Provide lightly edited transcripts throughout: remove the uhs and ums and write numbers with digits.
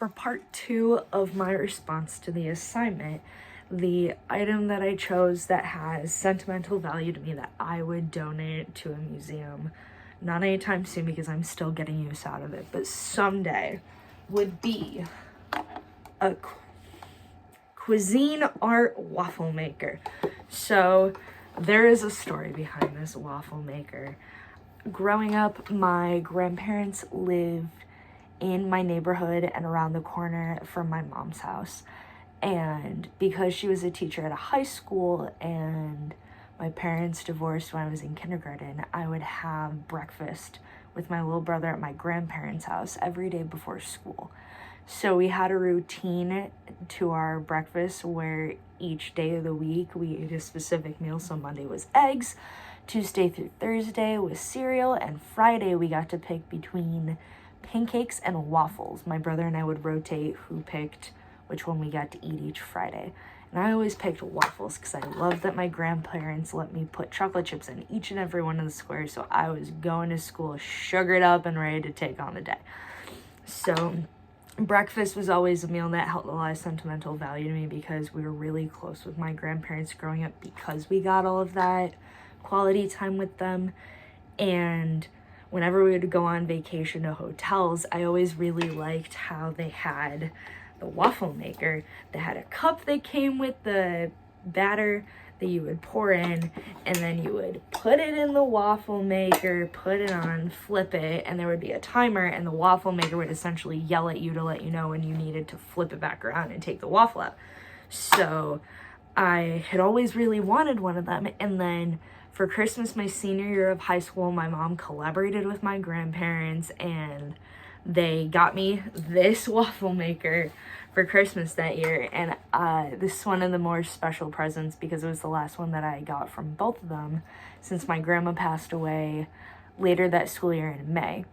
For part 2 of my response to the assignment, the item that I chose that has sentimental value to me that I would donate to a museum, not anytime soon because I'm still getting use out of it, but someday, would be a cuisine art waffle maker. So there is a story behind this waffle maker. Growing up, my grandparents lived in my neighborhood and around the corner from my mom's house. And because she was a teacher at a high school and my parents divorced when I was in kindergarten, I would have breakfast with my little brother at my grandparents' house every day before school. So we had a routine to our breakfast where each day of the week we ate a specific meal. So Monday was eggs, Tuesday through Thursday was cereal, and Friday we got to pick between pancakes and waffles. My brother and I would rotate who picked which one we got to eat each Friday. And I always picked waffles because I loved that my grandparents let me put chocolate chips in each and every one of the squares. So I was going to school sugared up and ready to take on the day. So breakfast was always a meal that held a lot of sentimental value to me because we were really close with my grandparents growing up because we got all of that quality time with them. And whenever we would go on vacation to hotels, I always really liked how they had the waffle maker. They had a cup that came with the batter that you would pour in, and then you would put it in the waffle maker, put it on, flip it, and there would be a timer, and the waffle maker would essentially yell at you to let you know when you needed to flip it back around and take the waffle out. So I had always really wanted one of them, and then for Christmas, my senior year of high school, my mom collaborated with my grandparents and they got me this waffle maker for Christmas that year. And this is one of the more special presents because it was the last one that I got from both of them since my grandma passed away later that school year in May.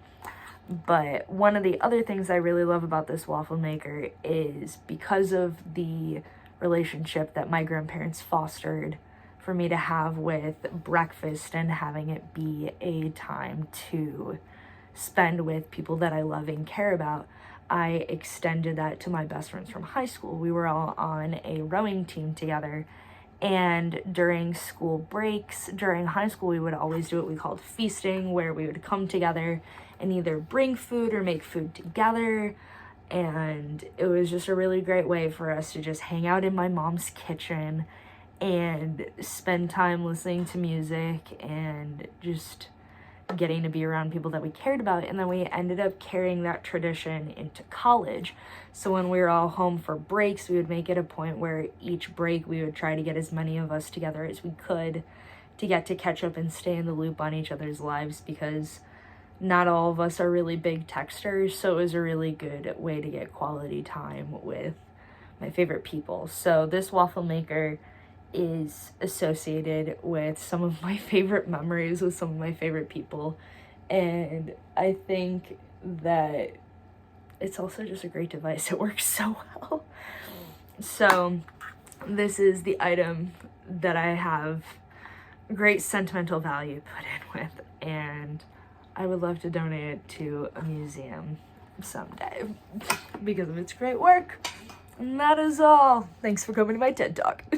But one of the other things I really love about this waffle maker is because of the relationship that my grandparents fostered for me to have with breakfast and having it be a time to spend with people that I love and care about, I extended that to my best friends from high school. We were all on a rowing team together, and during school breaks, during high school, we would always do what we called feasting, where we would come together and either bring food or make food together. And it was just a really great way for us to just hang out in my mom's kitchen and spend time listening to music and just getting to be around people that we cared about. And then we ended up carrying that tradition into college. So when we were all home for breaks, we would make it a point where each break we would try to get as many of us together as we could to get to catch up and stay in the loop on each other's lives, because not all of us are really big texters. So it was a really good way to get quality time with my favorite people. So this waffle maker is associated with some of my favorite memories with some of my favorite people, and I think that it's also just a great device. It works so well. So this is the item that I have great sentimental value put in with, and I would love to donate it to a museum someday because of its great work. And that is all. Thanks for coming to my TED Talk.